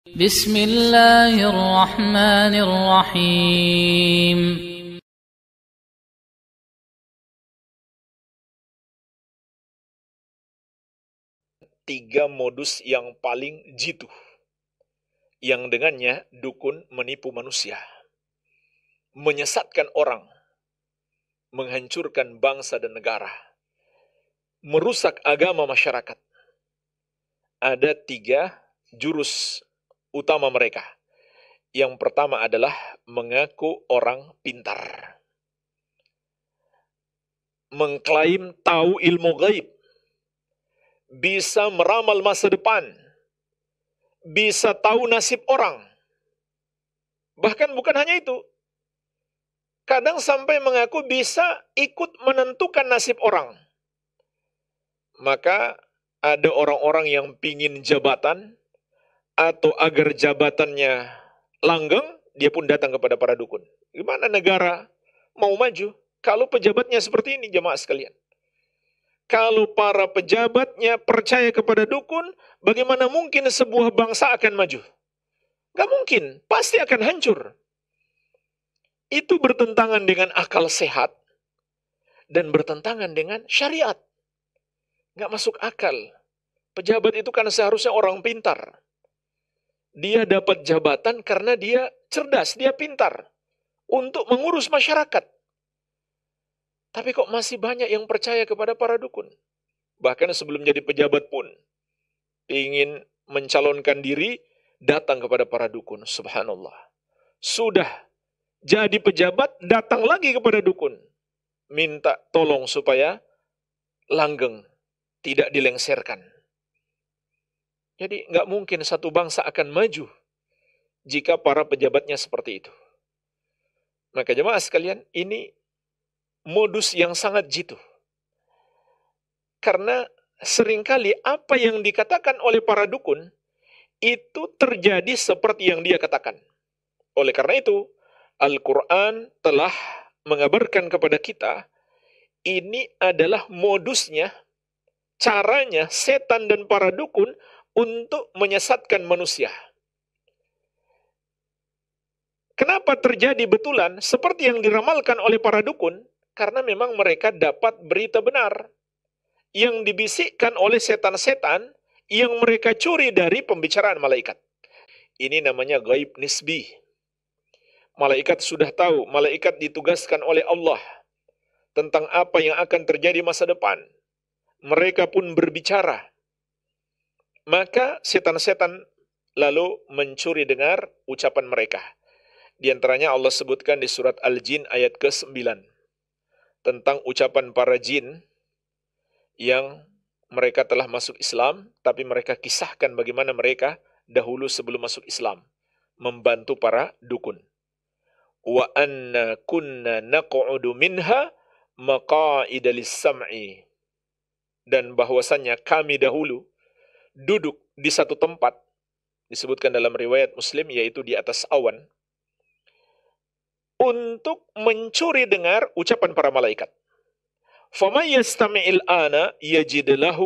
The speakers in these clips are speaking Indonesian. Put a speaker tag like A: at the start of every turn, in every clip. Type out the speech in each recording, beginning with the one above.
A: Bismillahirrahmanirrahim.
B: Tiga modus yang paling jitu, yang dengannya dukun menipu manusia, menyesatkan orang, menghancurkan bangsa dan negara, merusak agama masyarakat. Ada tiga jurus utama mereka. Yang pertama adalah mengaku orang pintar, mengklaim tahu ilmu gaib, bisa meramal masa depan, bisa tahu nasib orang. Bahkan bukan hanya itu, kadang sampai mengaku bisa ikut menentukan nasib orang. Maka ada orang-orang yang pingin jabatan, atau agar jabatannya langgeng, dia pun datang kepada para dukun. Gimana negara mau maju kalau pejabatnya seperti ini, jemaah sekalian? Kalau para pejabatnya percaya kepada dukun, bagaimana mungkin sebuah bangsa akan maju? Gak mungkin, pasti akan hancur. Itu bertentangan dengan akal sehat dan bertentangan dengan syariat. Gak masuk akal. Pejabat itu kan seharusnya orang pintar. Dia dapat jabatan karena dia cerdas, dia pintar untuk mengurus masyarakat. Tapi kok masih banyak yang percaya kepada para dukun? Bahkan sebelum jadi pejabat pun, ingin mencalonkan diri, datang kepada para dukun. Subhanallah. Sudah jadi pejabat, datang lagi kepada dukun. Minta tolong supaya langgeng, tidak dilengsarkan. Jadi nggak mungkin satu bangsa akan maju jika para pejabatnya seperti itu. Maka jemaah sekalian, ini modus yang sangat jitu. Karena seringkali apa yang dikatakan oleh para dukun itu terjadi seperti yang dia katakan. Oleh karena itu, Al-Quran telah mengabarkan kepada kita, ini adalah modusnya, caranya setan dan para dukun untuk menyesatkan manusia. Kenapa terjadi betulan seperti yang diramalkan oleh para dukun? Karena memang mereka dapat berita benar yang dibisikkan oleh setan-setan yang mereka curi dari pembicaraan malaikat. Ini namanya gaib nisbi. Malaikat sudah tahu, malaikat ditugaskan oleh Allah tentang apa yang akan terjadi masa depan. Mereka pun berbicara. Maka setan-setan lalu mencuri dengar ucapan mereka. Di antaranya Allah sebutkan di surat Al-Jin ayat ke-9 tentang ucapan para jin yang mereka telah masuk Islam, tapi mereka kisahkan bagaimana mereka dahulu sebelum masuk Islam membantu para dukun. Wa anna kunna naq'udu minha maqa'ida lis-sam'i. Dan bahwasannya kami dahulu duduk di satu tempat, disebutkan dalam riwayat Muslim, yaitu di atas awan, untuk mencuri dengar ucapan para malaikat. فَمَنْ يَسْتَمِعِ الْآنَ يَجِدْ لَهُ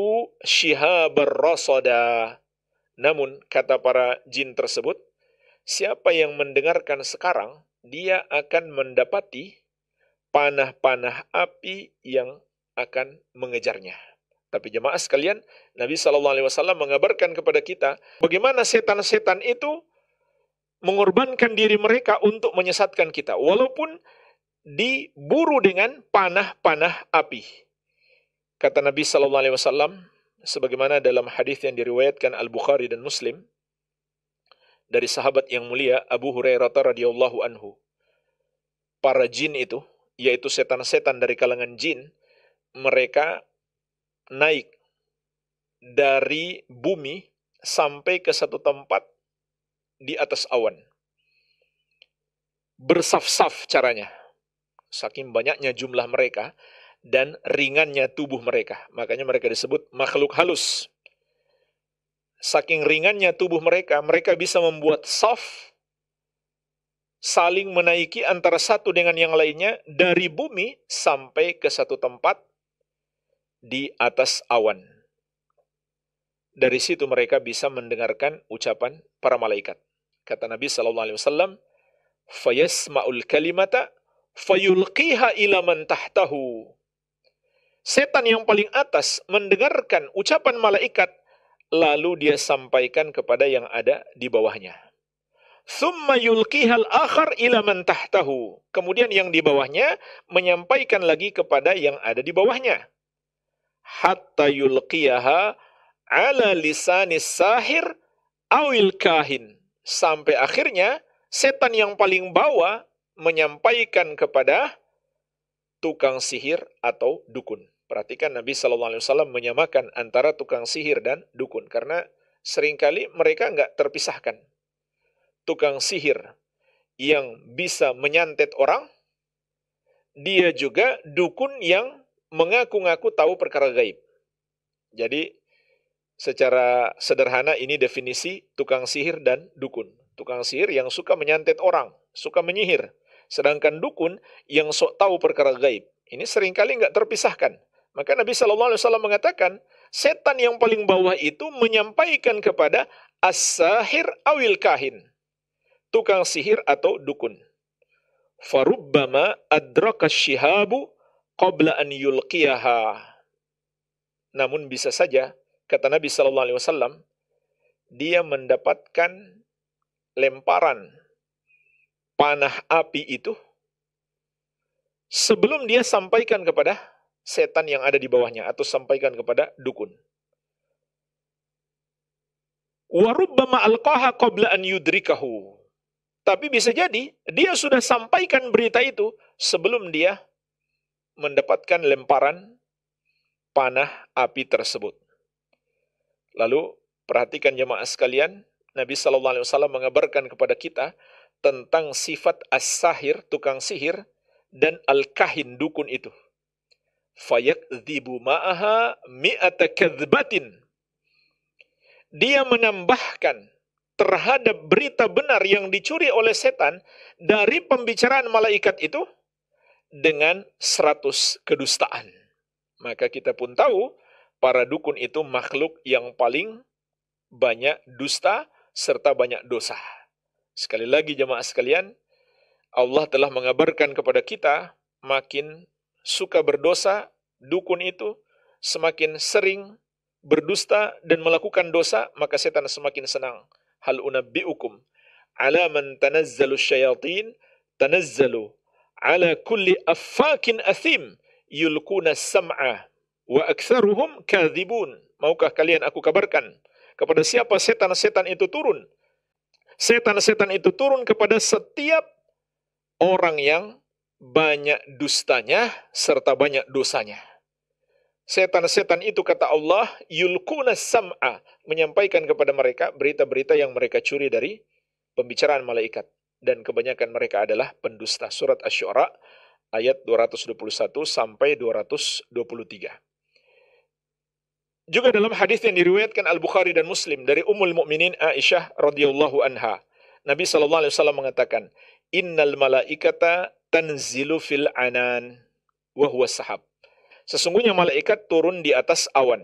B: شِهَابًا رَصَدًا. Namun, kata para jin tersebut, siapa yang mendengarkan sekarang, dia akan mendapati panah-panah api yang akan mengejarnya. Tapi jemaah sekalian, Nabi SAW mengabarkan kepada kita bagaimana setan-setan itu mengorbankan diri mereka untuk menyesatkan kita, walaupun diburu dengan panah-panah api. Kata Nabi SAW, sebagaimana dalam hadis yang diriwayatkan Al-Bukhari dan Muslim, dari sahabat yang mulia Abu Hurairah radhiyallahu anhu, para jin itu, yaitu setan-setan dari kalangan jin, mereka naik dari bumi sampai ke satu tempat di atas awan. Bersaf-saf caranya. Saking banyaknya jumlah mereka dan ringannya tubuh mereka. Makanya mereka disebut makhluk halus. Saking ringannya tubuh mereka, mereka bisa membuat saf, saling menaiki antara satu dengan yang lainnya dari bumi sampai ke satu tempat di atas awan. Dari situ mereka bisa mendengarkan ucapan para malaikat. Kata Nabi SAW, fayasma'ul kalimata fayulqiha ila man tahtahu. Setan yang paling atas mendengarkan ucapan malaikat, lalu dia sampaikan kepada yang ada di bawahnya. Thumma yulqihal akhar ila man tahtahu. Kemudian yang di bawahnya menyampaikan lagi kepada yang ada di bawahnya. Hatta yulqiyaha ala lisanis sahir awil kahin. Sampai akhirnya setan yang paling bawah menyampaikan kepada tukang sihir atau dukun. Perhatikan Nabi SAW menyamakan antara tukang sihir dan dukun. Karena seringkali mereka nggak terpisahkan. Tukang sihir yang bisa menyantet orang, dia juga dukun yang mengaku-ngaku tahu perkara gaib. Jadi secara sederhana ini definisi tukang sihir dan dukun. Tukang sihir yang suka menyantet orang, suka menyihir. Sedangkan dukun yang sok tahu perkara gaib. Ini seringkali nggak terpisahkan. Maka Nabi SAW mengatakan, setan yang paling bawah itu menyampaikan kepada as-sahir awil kahin. Tukang sihir atau dukun. Farubbama adraka syihabu qabla an yulqiyaha. Namun bisa saja, kata Nabi SAW, dia mendapatkan lemparan panah api itu sebelum dia sampaikan kepada setan yang ada di bawahnya atau sampaikan kepada dukun. Warubbama alqaha qabla an yudrikahu. Tapi bisa jadi dia sudah sampaikan berita itu sebelum dia mendapatkan lemparan panah api tersebut. Lalu perhatikan jemaah sekalian, Nabi SAW mengabarkan kepada kita tentang sifat as-sahir, tukang sihir, dan al-kahin, dukun itu. Fayakdzibu ma'aha mi'ata kadzbatin. Dia menambahkan terhadap berita benar yang dicuri oleh setan dari pembicaraan malaikat itu dengan 100 kedustaan. Maka kita pun tahu para dukun itu makhluk yang paling banyak dusta serta banyak dosa. Sekali lagi jemaah sekalian, Allah telah mengabarkan kepada kita makin suka berdosa dukun itu, semakin sering berdusta dan melakukan dosa, maka setan semakin senang. Hal unabbi'ukum ala man tanazzalu syayatin tanazzalu ala kulli affakin athim yulkuna sam'a wa aktsaruhum kadzibun. Maukah kalian aku kabarkan kepada siapa setan-setan itu turun? Setan-setan itu turun kepada setiap orang yang banyak dustanya serta banyak dosanya. Setan-setan itu, kata Allah, yulkuna sam'a, menyampaikan kepada mereka berita-berita yang mereka curi dari pembicaraan malaikat. Dan kebanyakan mereka adalah pendusta. Surat Asy-Syu'ara ayat 221 sampai 223. Juga dalam hadis yang diriwayatkan Al-Bukhari dan Muslim dari Ummul Mukminin Aisyah radhiyallahu anha, Nabi SAW mengatakan, innal malaikata tanzilu fil anan wa huwa sahab. Sesungguhnya malaikat turun di atas awan.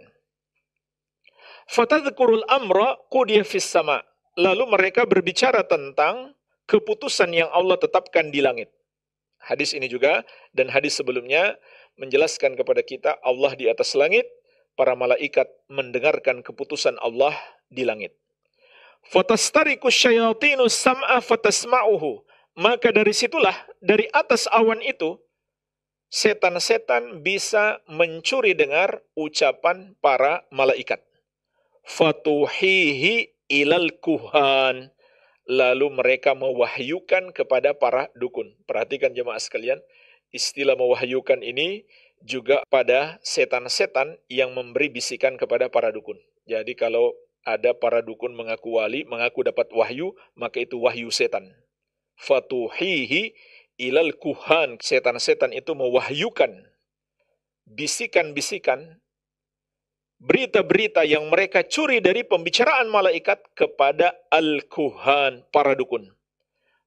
B: Fatadhkurul amra qudiya fis sama. Lalu mereka berbicara tentang keputusan yang Allah tetapkan di langit. Hadis ini juga dan hadis sebelumnya menjelaskan kepada kita Allah di atas langit, para malaikat mendengarkan keputusan Allah di langit. Fatastariku syayatinu sam'a fatasma'uhu. Maka dari situlah, dari atas awan itu, setan-setan bisa mencuri dengar ucapan para malaikat. Fatuhihi ilal kuhan. Lalu mereka mewahyukan kepada para dukun. Perhatikan jemaah sekalian, istilah mewahyukan ini juga pada setan-setan yang memberi bisikan kepada para dukun. Jadi kalau ada para dukun mengaku wali, mengaku dapat wahyu, maka itu wahyu setan. Fatuhihi ilal kuhan. Setan-setan itu mewahyukan bisikan-bisikan, berita-berita yang mereka curi dari pembicaraan malaikat kepada al-kuhan, para dukun.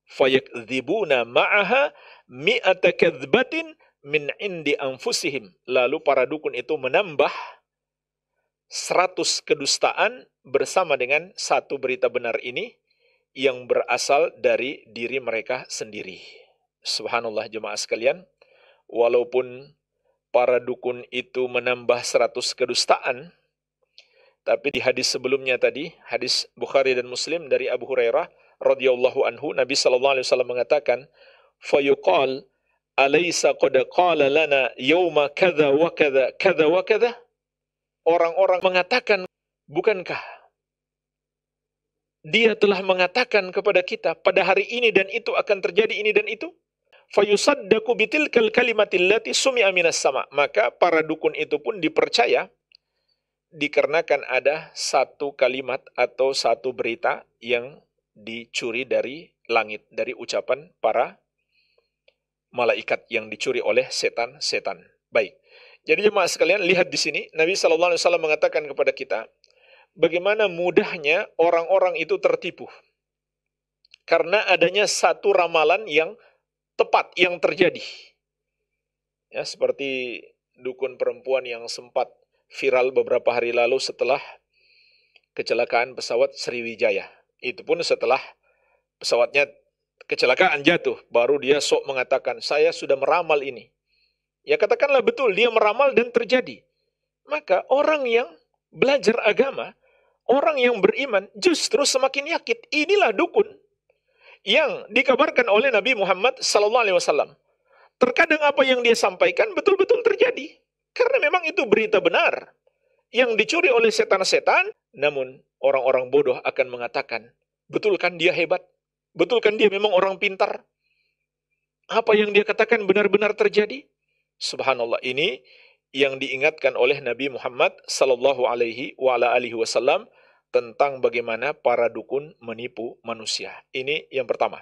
B: Fayakdzibuna ma'aha mi'ata kadzbatin min indi anfusihim. Lalu para dukun itu menambah 100 kedustaan bersama dengan satu berita benar ini yang berasal dari diri mereka sendiri. Subhanallah jemaah sekalian, walaupun para dukun itu menambah 100 kedustaan, tapi di hadis sebelumnya tadi, hadis Bukhari dan Muslim dari Abu Hurairah radhiyallahu anhu, Nabi sallallahu alaihi wasallam mengatakan, "Fayuqal alaysa qad qala lana yawma kadza wa kadza kadza wa kadza?" Orang-orang mengatakan, bukankah dia telah mengatakan kepada kita pada hari ini dan itu akan terjadi ini dan itu? Fayusaddaqu bitilkal kalimatil lati sumi'a minas sama. Maka para dukun itu pun dipercaya dikarenakan ada satu kalimat atau satu berita yang dicuri dari langit, dari ucapan para malaikat yang dicuri oleh setan-setan. Baik. Jadi jemaah sekalian, lihat di sini Nabi sallallahu alaihi wasallam mengatakan kepada kita bagaimana mudahnya orang-orang itu tertipu. Karena adanya satu ramalan yang tepat yang terjadi. Ya, seperti dukun perempuan yang sempat viral beberapa hari lalu setelah kecelakaan pesawat Sriwijaya. Itu pun setelah pesawatnya kecelakaan jatuh, baru dia sok mengatakan, saya sudah meramal ini. Ya katakanlah betul, dia meramal dan terjadi. Maka orang yang belajar agama, orang yang beriman, justru semakin yakin. Inilah dukun yang dikabarkan oleh Nabi Muhammad SAW. Terkadang apa yang dia sampaikan betul-betul terjadi. Karena memang itu berita benar yang dicuri oleh setan-setan. Namun orang-orang bodoh akan mengatakan, betul kan dia hebat? Betul kan dia memang orang pintar? Apa yang dia katakan benar-benar terjadi? Subhanallah, ini yang diingatkan oleh Nabi Muhammad sallallahu alaihi wasallam tentang bagaimana para dukun menipu manusia. Ini yang pertama.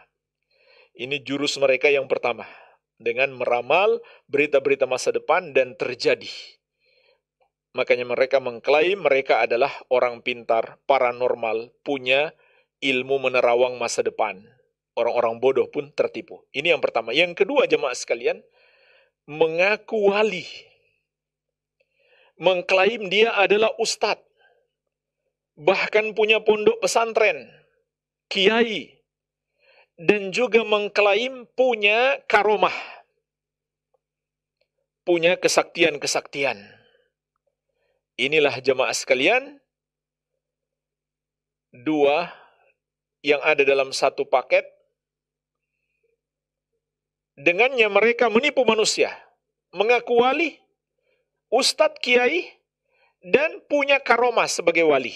B: Ini jurus mereka yang pertama. Dengan meramal berita-berita masa depan dan terjadi. Makanya mereka mengklaim mereka adalah orang pintar, paranormal, punya ilmu menerawang masa depan. Orang-orang bodoh pun tertipu. Ini yang pertama. Yang kedua jemaah sekalian, mengaku wali. Mengklaim dia adalah ustadz. Bahkan punya pondok pesantren, kiai. Dan juga mengklaim punya karomah. Punya kesaktian-kesaktian. Inilah jemaah sekalian, dua yang ada dalam satu paket. Dengannya mereka menipu manusia. Mengaku wali, ustadz kiai, dan punya karomah sebagai wali.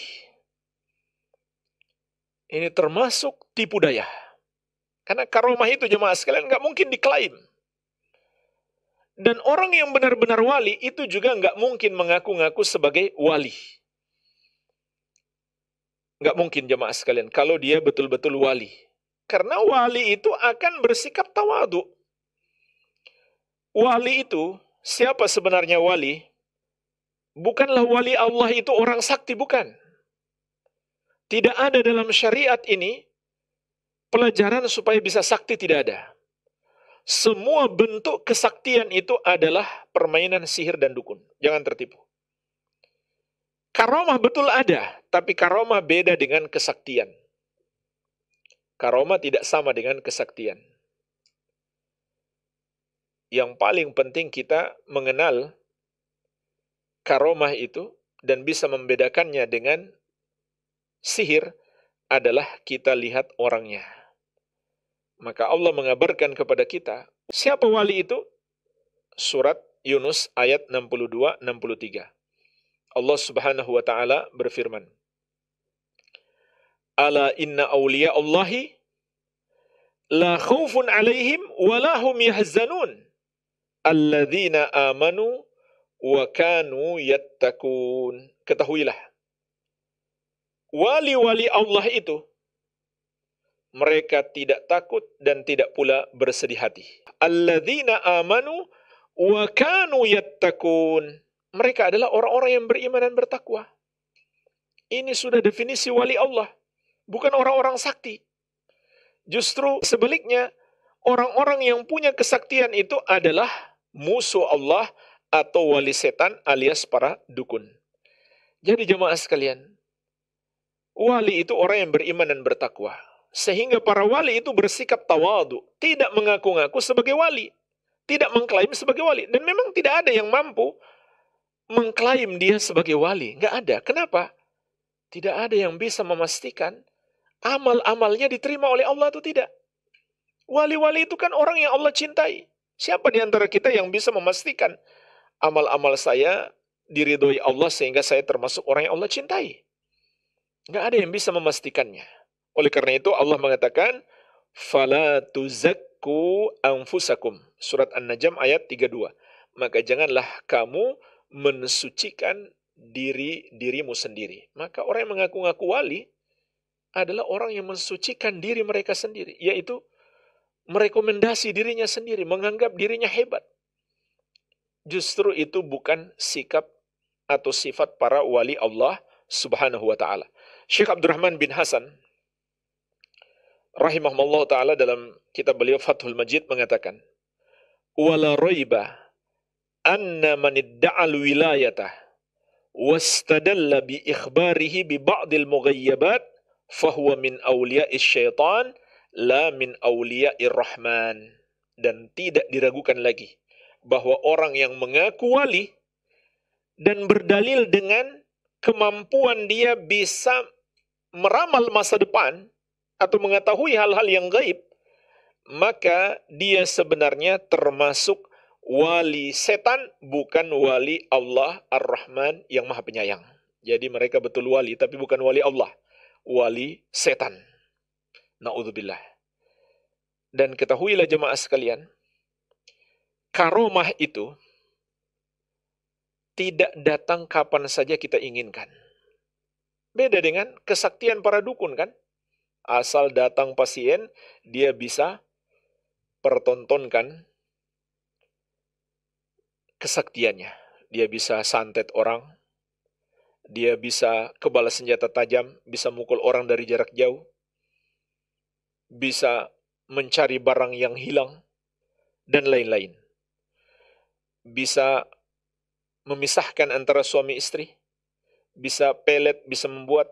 B: Ini termasuk tipu daya. Karena karomah itu jemaah sekalian nggak mungkin diklaim. Dan orang yang benar-benar wali itu juga nggak mungkin mengaku-ngaku sebagai wali. Nggak mungkin jemaah sekalian kalau dia betul-betul wali. Karena wali itu akan bersikap tawadu. Wali itu, siapa sebenarnya wali? Bukanlah wali Allah itu orang sakti, bukan. Tidak ada dalam syariat ini pelajaran supaya bisa sakti, tidak ada. Semua bentuk kesaktian itu adalah permainan sihir dan dukun. Jangan tertipu. Karomah betul ada, tapi karomah beda dengan kesaktian. Karomah tidak sama dengan kesaktian. Yang paling penting kita mengenal karomah itu dan bisa membedakannya dengan sihir adalah kita lihat orangnya. Maka Allah mengabarkan kepada kita, siapa wali itu? Surat Yunus ayat 62-63. Allah Subhanahu wa taala berfirman, "Ala inna awliya Allahi la khaufun 'alaihim wa la hum yahzanun alladzina amanu wa kanu yattaqun." Ketahuilah, wali-wali Allah itu mereka tidak takut dan tidak pula bersedih hati. Alladzina amanu wa kanu yattaqun. Mereka adalah orang-orang yang beriman dan bertakwa. Ini sudah definisi wali Allah, bukan orang-orang sakti. Justru sebaliknya, orang-orang yang punya kesaktian itu adalah musuh Allah atau wali setan alias para dukun. Jadi jemaah sekalian, wali itu orang yang beriman dan bertakwa. Sehingga para wali itu bersikap tawadu, tidak mengaku-ngaku sebagai wali, tidak mengklaim sebagai wali. Dan memang tidak ada yang mampu mengklaim dia sebagai wali. Nggak ada. Kenapa? Tidak ada yang bisa memastikan amal-amalnya diterima oleh Allah atau tidak. Wali-wali itu kan orang yang Allah cintai. Siapa di antara kita yang bisa memastikan amal-amal saya diridhoi Allah sehingga saya termasuk orang yang Allah cintai? Nggak ada yang bisa memastikannya. Oleh karena itu Allah mengatakan, "Fala tuzakku anfusakum." Surat An-Najm ayat 32. Maka janganlah kamu mensucikan dirimu sendiri. Maka orang yang mengaku-ngaku wali adalah orang yang mensucikan diri mereka sendiri, yaitu merekomendasi dirinya sendiri, menganggap dirinya hebat. Justru itu bukan sikap atau sifat para wali Allah Subhanahu wa taala. Syekh Abdurrahman bin Hasan rahimahullah taala dalam kitab beliau Fathul Majid mengatakan, "Wala raiba anna man idda'al wilayatah wastadalla bi ikhbarihi bi ba'dil mughayyabat fahuwa min awliya'is syaitan la min awliya'ir rahman." Dan tidak diragukan lagi bahwa orang yang mengaku wali dan berdalil dengan kemampuan dia bisa meramal masa depan atau mengetahui hal-hal yang gaib, maka dia sebenarnya termasuk wali setan, bukan wali Allah Ar-Rahman yang Maha Penyayang. Jadi mereka betul wali, tapi bukan wali Allah, wali setan. Na'udzubillah. Dan ketahuilah jemaah sekalian, karomah itu tidak datang kapan saja kita inginkan. Beda dengan kesaktian para dukun kan? Asal datang pasien, dia bisa pertontonkan kesaktiannya. Dia bisa santet orang, dia bisa kebal senjata tajam, bisa mukul orang dari jarak jauh, bisa mencari barang yang hilang, dan lain-lain. Bisa memisahkan antara suami istri, bisa pelet, bisa membuat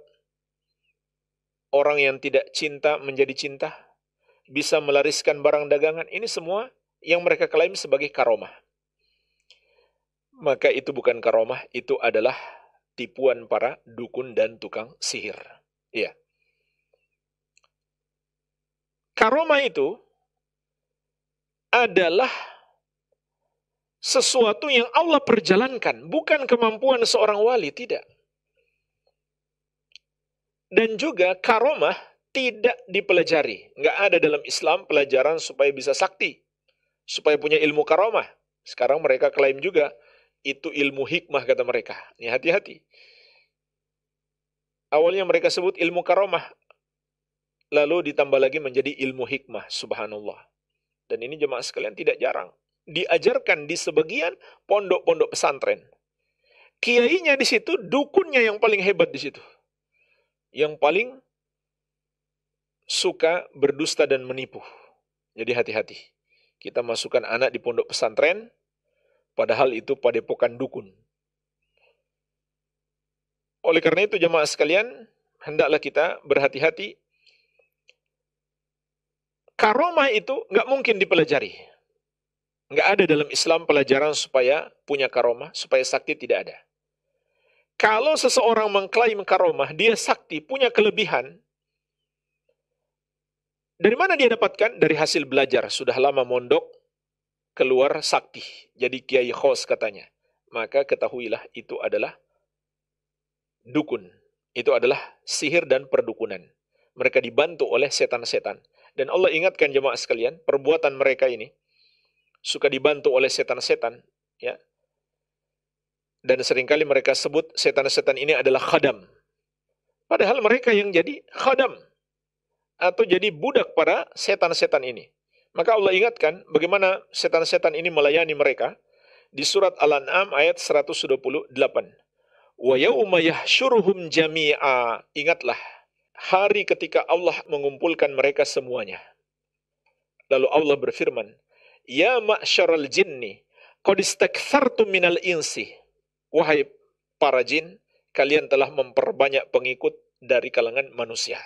B: orang yang tidak cinta menjadi cinta, bisa melariskan barang dagangan. Ini semua yang mereka klaim sebagai karomah. Maka itu bukan karomah, itu adalah tipuan para dukun dan tukang sihir. Iya. Karomah itu adalah sesuatu yang Allah perjalankan, bukan kemampuan seorang wali, tidak. Dan juga karomah tidak dipelajari. Nggak ada dalam Islam pelajaran supaya bisa sakti, supaya punya ilmu karomah. Sekarang mereka klaim juga, itu ilmu hikmah kata mereka. Ini hati-hati. Awalnya mereka sebut ilmu karomah, lalu ditambah lagi menjadi ilmu hikmah, subhanallah. Dan ini jemaah sekalian tidak jarang diajarkan di sebagian pondok-pondok pesantren. Kiainya di situ, dukunnya yang paling hebat di situ. Yang paling suka berdusta dan menipu. Jadi hati-hati. Kita masukkan anak di pondok pesantren, padahal itu padepokan dukun. Oleh karena itu jemaah sekalian, hendaklah kita berhati-hati. Karomah itu nggak mungkin dipelajari. Nggak ada dalam Islam pelajaran supaya punya karomah, supaya sakti, tidak ada. Kalau seseorang mengklaim karomah, dia sakti, punya kelebihan, dari mana dia dapatkan? Dari hasil belajar. Sudah lama mondok, keluar sakti. Jadi kiai khos katanya. Maka ketahuilah itu adalah dukun. Itu adalah sihir dan perdukunan. Mereka dibantu oleh setan-setan. Dan Allah ingatkan jemaah sekalian, perbuatan mereka ini suka dibantu oleh setan-setan, ya. Dan seringkali mereka sebut setan-setan ini adalah khadam. Padahal mereka yang jadi khadam atau jadi budak para setan-setan ini. Maka Allah ingatkan bagaimana setan-setan ini melayani mereka di surat Al-An'am ayat 128. Wa yauma yahsyuruhum jami'a. Ingatlah hari ketika Allah mengumpulkan mereka semuanya. Lalu Allah berfirman, "Ya ma'syaral jinni, qad istakthartum minal insi." Wahai para jin, kalian telah memperbanyak pengikut dari kalangan manusia.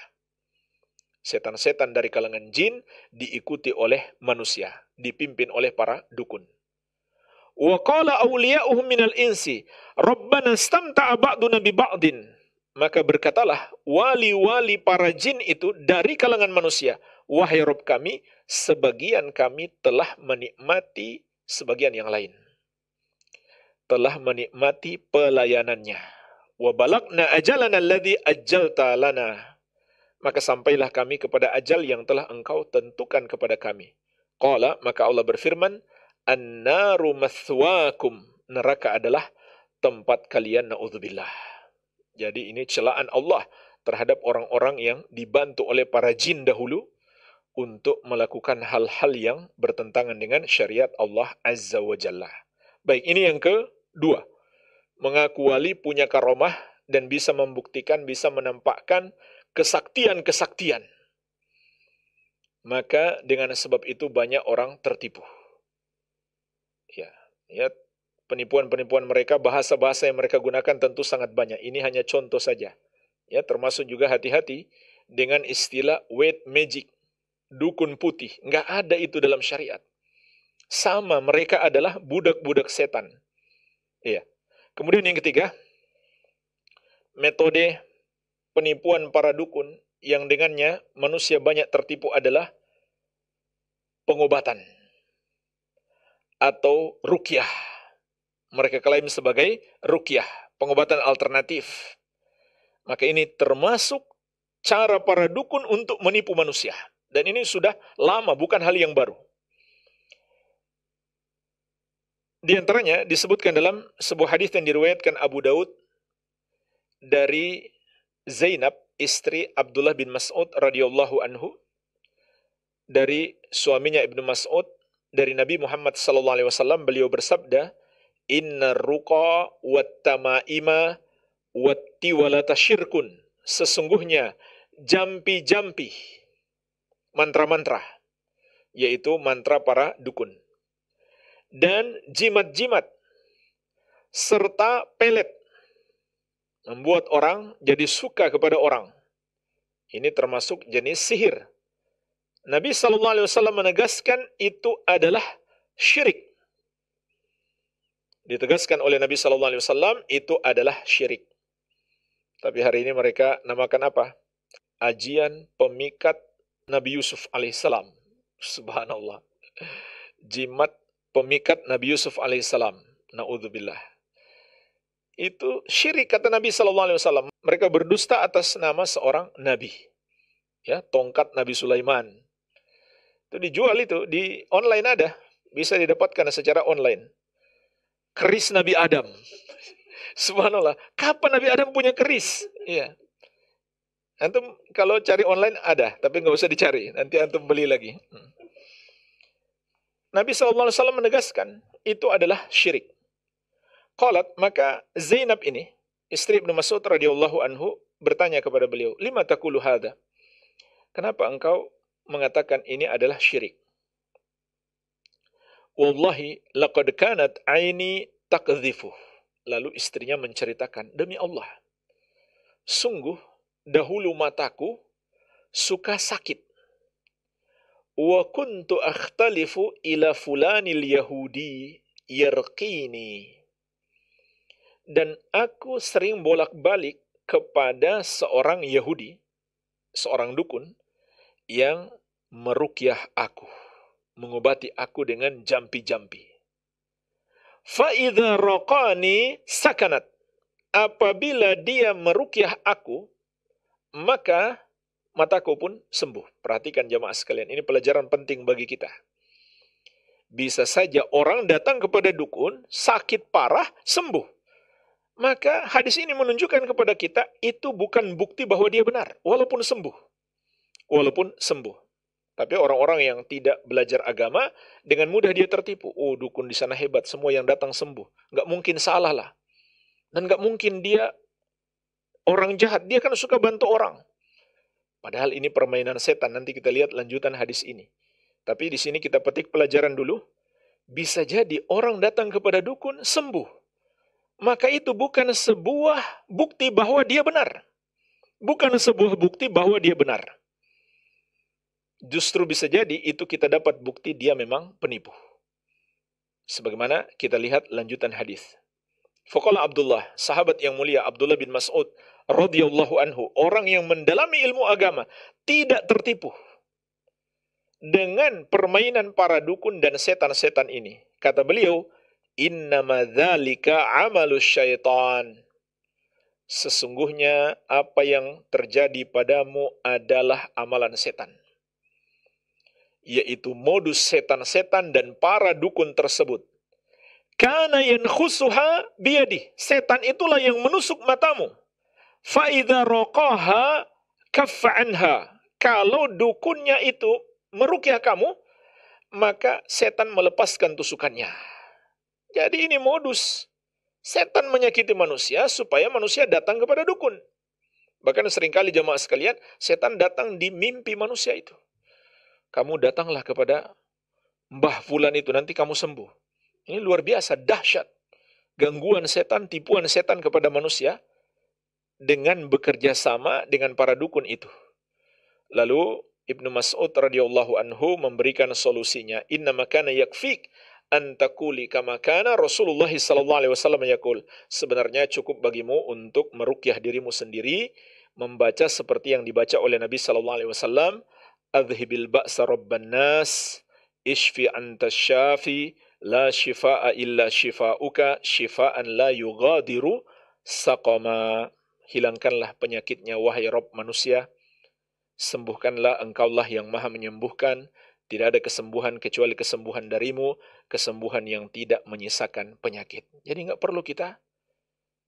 B: Setan-setan dari kalangan jin diikuti oleh manusia, dipimpin oleh para dukun. Wa qala awliya'uhum minal insi, Rabbana istamta'a ba'duna bi ba'din. Maka berkatalah wali-wali para jin itu dari kalangan manusia, wahai Rabb kami, sebagian kami telah menikmati sebagian yang lain. Telah menikmati pelayanannya. Wa balagna ajalana alladhi ajjalta lana. Maka sampailah kami kepada ajal yang telah engkau tentukan kepada kami. Qala, maka Allah berfirman, An-naru mathwakum. Neraka adalah tempat kalian, na'udzubillah. Jadi ini celaan Allah terhadap orang-orang yang dibantu oleh para jin dahulu untuk melakukan hal-hal yang bertentangan dengan syariat Allah Azza wa Jalla. Baik, ini yang kedua. Mengaku wali punya karomah dan bisa membuktikan, bisa menampakkan kesaktian-kesaktian. Maka dengan sebab itu banyak orang tertipu. Ya, penipuan-penipuan mereka, bahasa-bahasa yang mereka gunakan tentu sangat banyak. Ini hanya contoh saja. Ya, termasuk juga hati-hati dengan istilah white magic, dukun putih. Nggak ada itu dalam syariat. Sama, mereka adalah budak-budak setan. Iya. Kemudian yang ketiga, metode penipuan para dukun yang dengannya manusia banyak tertipu adalah pengobatan atau ruqyah. Mereka klaim sebagai ruqyah, pengobatan alternatif. Maka ini termasuk cara para dukun untuk menipu manusia. Dan ini sudah lama, bukan hal yang baru. Di antaranya disebutkan dalam sebuah hadis yang diriwayatkan Abu Daud dari Zainab, istri Abdullah bin Mas'ud radhiyallahu anhu, dari suaminya Ibnu Mas'ud, dari Nabi Muhammad sallallahu alaihi wasallam, beliau bersabda, Inna ruqa wat tamaima wat tiwalata syirkun. Sesungguhnya jampi-jampi, mantra-mantra, yaitu mantra para dukun, dan jimat-jimat serta pelet membuat orang jadi suka kepada orang. Ini termasuk jenis sihir. Nabi sallallahu alaihi wasallam menegaskan itu adalah syirik. Ditegaskan oleh Nabi sallallahu alaihi wasallam itu adalah syirik. Tapi hari ini mereka namakan apa? Ajian pemikat Nabi Yusuf alaihissalam. Subhanallah. Jimat pemikat Nabi Yusuf alaihissalam. Na'udzubillah. Itu syirik, kata Nabi sallallahu alaihi wasallam. Mereka berdusta atas nama seorang nabi. Ya, tongkat Nabi Sulaiman. Itu dijual, itu di online ada, bisa didapatkan secara online. Keris Nabi Adam. Subhanallah. Kapan Nabi Adam punya keris? Iya. Antum kalau cari online ada, tapi nggak usah dicari. Nanti antum beli lagi. Nabi SAW menegaskan itu adalah syirik. Qalat, maka Zainab ini, istri Ibnu Mas'ud radhiyallahu anhu, bertanya kepada beliau, lima taqulu hadza? Kenapa engkau mengatakan ini adalah syirik? Wallahi laqad kanat aini takdhifu. Lalu istrinya menceritakan, demi Allah, sungguh dahulu mataku suka sakit. Wa kuntu akhtalifu ila fulanil yahudi yarqini. Dan aku sering bolak-balik kepada seorang Yahudi, seorang dukun, yang meruqyah aku, mengobati aku dengan jampi-jampi. Fa'idha raqani sakanat. Apabila dia meruqyah aku, maka mataku pun sembuh. Perhatikan jamaah sekalian, ini pelajaran penting bagi kita. Bisa saja orang datang kepada dukun, sakit parah, sembuh. Maka hadis ini menunjukkan kepada kita, itu bukan bukti bahwa dia benar, walaupun sembuh. Walaupun sembuh. Tapi orang-orang yang tidak belajar agama, dengan mudah dia tertipu. Oh, dukun di sana hebat, semua yang datang sembuh. Nggak mungkin salah lah. Dan nggak mungkin dia orang jahat, dia kan suka bantu orang. Padahal ini permainan setan, nanti kita lihat lanjutan hadis ini. Tapi di sini kita petik pelajaran dulu, bisa jadi orang datang kepada dukun sembuh. maka itu bukan sebuah bukti bahwa dia benar. Bukan sebuah bukti bahwa dia benar. Justru bisa jadi itu kita dapat bukti dia memang penipu. Sebagaimana kita lihat lanjutan hadis. Faqala Abdullah, sahabat yang mulia Abdullah bin Mas'ud radhiyallahu anhu, orang yang mendalami ilmu agama tidak tertipu dengan permainan para dukun dan setan-setan ini. Kata beliau, innama dzalika amalus syaitan. Sesungguhnya apa yang terjadi padamu adalah amalan setan. Yaitu modus setan-setan dan para dukun tersebut. Kana yankhusuha biyadih. Setan itulah yang menusuk matamu. Fa idza raqaha kaffa anha. Kalau dukunnya itu meruqyah kamu, maka setan melepaskan tusukannya. Jadi ini modus. Setan menyakiti manusia supaya manusia datang kepada dukun. Bahkan seringkali jemaah sekalian, setan datang di mimpi manusia itu. Kamu datanglah kepada Mbah Fulan itu, nanti kamu sembuh. Ini luar biasa, dahsyat. Gangguan setan, tipuan setan kepada manusia dengan bekerja sama dengan para dukun itu. Lalu Ibnu Mas'ud radhiyallahu anhu memberikan solusinya. Innama kana yakfik an taquli kama kana Rasulullah sallallahu alaihi wasallam yaqul. Sebenarnya cukup bagimu untuk meruqyah dirimu sendiri, membaca seperti yang dibaca oleh Nabi sallallahu alaihi wasallam, adhibil ba'sa rabban nas, ishfi anta syafi, la shifaa illa shifauka, shifaan la yughadiru saqama. Hilangkanlah penyakitnya wahai Rabb manusia, sembuhkanlah engkaulah yang maha menyembuhkan, tidak ada kesembuhan kecuali kesembuhan darimu, kesembuhan yang tidak menyisakan penyakit. Jadi nggak perlu kita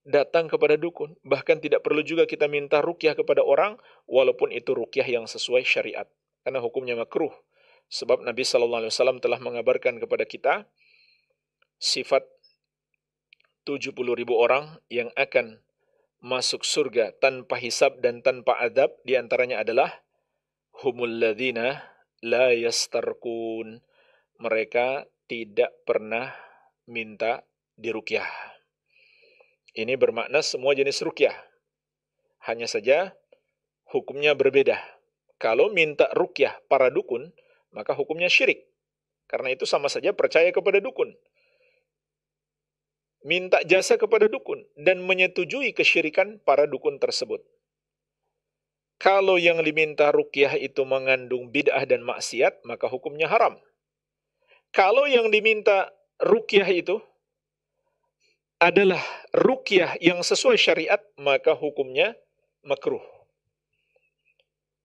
B: datang kepada dukun, bahkan tidak perlu juga kita minta ruqyah kepada orang, walaupun itu ruqyah yang sesuai syariat. Karena hukumnya makruh. Sebab Nabi SAW telah mengabarkan kepada kita sifat 70.000 orang yang akan masuk surga tanpa hisab dan tanpa adab. Di antaranya adalah humul ladzina la yastarqun. Mereka tidak pernah minta diruqyah. Ini bermakna semua jenis ruqyah. Hanya saja hukumnya berbeda. Kalau minta ruqyah para dukun, maka hukumnya syirik. Karena itu sama saja percaya kepada dukun. Minta jasa kepada dukun dan menyetujui kesyirikan para dukun tersebut. Kalau yang diminta ruqyah itu mengandung bid'ah dan maksiat, maka hukumnya haram. Kalau yang diminta ruqyah itu adalah ruqyah yang sesuai syariat, maka hukumnya makruh.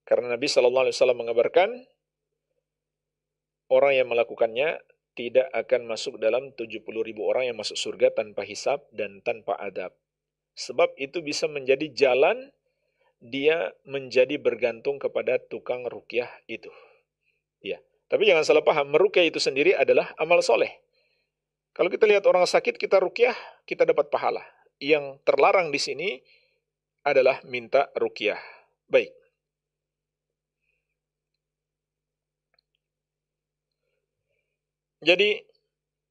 B: Karena Nabi SAW mengabarkan, orang yang melakukannya tidak akan masuk dalam 70.000 orang yang masuk surga tanpa hisab dan tanpa adab. Sebab itu bisa menjadi jalan dia menjadi bergantung kepada tukang ruqyah itu. Ya. Tapi jangan salah paham, meruqyah itu sendiri adalah amal soleh. Kalau kita lihat orang sakit, kita ruqyah, kita dapat pahala. Yang terlarang di sini adalah minta ruqyah. Baik. Jadi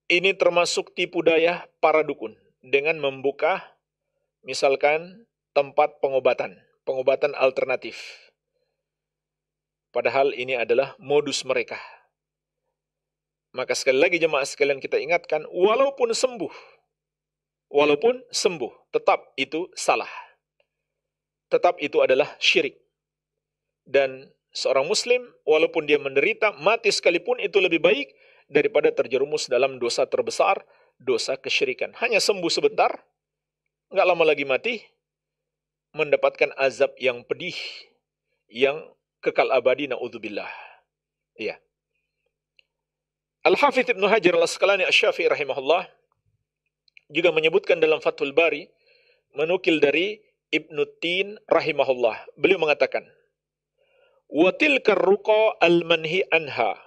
B: ini termasuk tipu daya para dukun dengan membuka misalkan tempat pengobatan alternatif. Padahal ini adalah modus mereka. Maka sekali lagi jemaah sekalian kita ingatkan, walaupun sembuh, tetap itu salah. Tetap itu adalah syirik. Dan seorang muslim walaupun dia menderita, mati sekalipun itu lebih baik daripada terjerumus dalam dosa terbesar, dosa kesyirikan. Hanya sembuh sebentar, nggak lama lagi mati, mendapatkan azab yang pedih, yang kekal abadi, na'udzubillah. Iya. Al-Hafidz Ibnu Hajar Al-Asqalani Asy-Syafi'i rahimahullah juga menyebutkan dalam Fathul Bari, menukil dari Ibnu Tin rahimahullah. Beliau mengatakan, wa tilka ar-ruqa al-manhi anha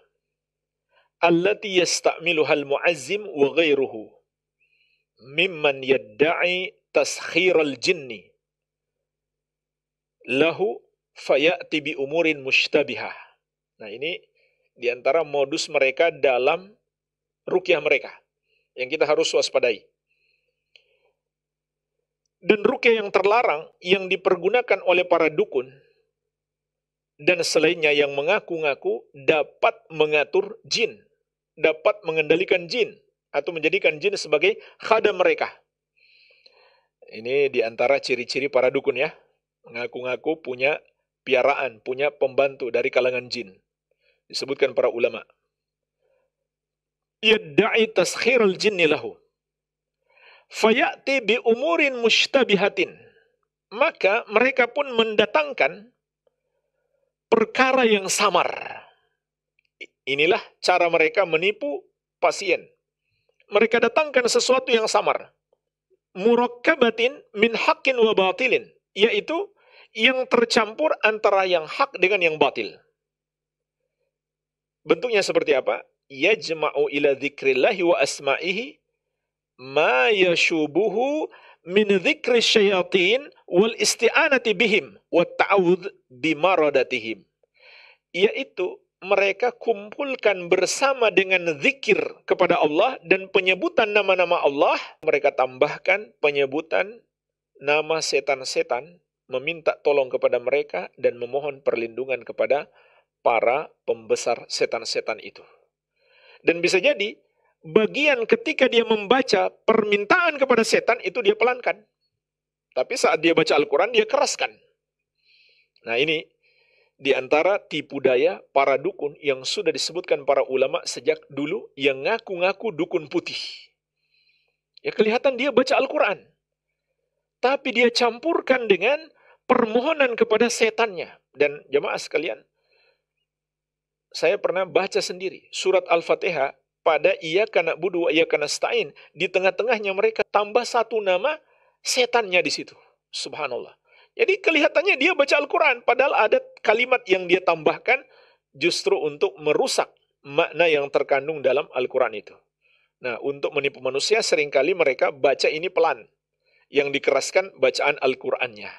B: allati yasta'miluha al-mu'azzim wa ghairuhu mimman yadda'i taskhiral jinni lahu fayati bi umurin mushtabihah. Nah, ini diantara modus mereka dalam ruqyah mereka yang kita harus waspadai. Dan ruqyah yang terlarang yang dipergunakan oleh para dukun dan selainnya yang mengaku-ngaku dapat mengatur jin, dapat mengendalikan jin, atau menjadikan jin sebagai khadam mereka. Ini diantara ciri-ciri para dukun ya. Mengaku-ngaku punya piaraan, punya pembantu dari kalangan jin. Disebutkan para ulama. Yadda'i taskhirul jinni lahu. Fayati bi umurin mushtabihatin. Maka mereka pun mendatangkan perkara yang samar. Inilah cara mereka menipu pasien. Mereka datangkan sesuatu yang samar. Murakkabatin min haqqin wa batilin. Yaitu yang tercampur antara yang hak dengan yang batil. Bentuknya seperti apa? Yajma'u ila dzikrillahi wa asma'ihi ma yashubuhu min dzikri syayatin wal isti'anati bihim wa ta'awudz bimaradatihim. Yaitu mereka kumpulkan bersama dengan zikir kepada Allah dan penyebutan nama-nama Allah. Mereka tambahkan penyebutan nama setan-setan, meminta tolong kepada mereka dan memohon perlindungan kepada para pembesar setan-setan itu. Dan bisa jadi bagian ketika dia membaca permintaan kepada setan itu dia pelankan. Tapi saat dia baca Al-Quran dia keraskan. Nah ini di antara tipu daya para dukun yang sudah disebutkan para ulama sejak dulu yang ngaku-ngaku dukun putih. Ya kelihatan dia baca Al-Quran. Tapi dia campurkan dengan permohonan kepada setannya. Dan jemaah sekalian, saya pernah baca sendiri surat Al-Fatihah pada iyyaka na'budu wa iyyaka nasta'in. Di tengah-tengahnya mereka tambah satu nama setannya di situ. Subhanallah. Jadi kelihatannya dia baca Al-Quran, padahal ada kalimat yang dia tambahkan justru untuk merusak makna yang terkandung dalam Al-Quran itu. Nah, untuk menipu manusia seringkali mereka baca ini pelan. Yang dikeraskan bacaan Al-Qurannya.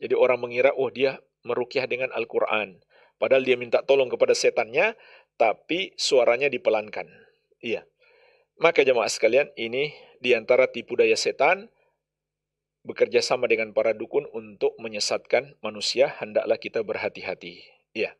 B: Jadi orang mengira, oh dia meruqyah dengan Al-Quran. Padahal dia minta tolong kepada setannya, tapi suaranya dipelankan. Iya. Maka jemaah sekalian, ini diantara tipu daya setan, bekerja sama dengan para dukun untuk menyesatkan manusia, hendaklah kita berhati-hati. Iya.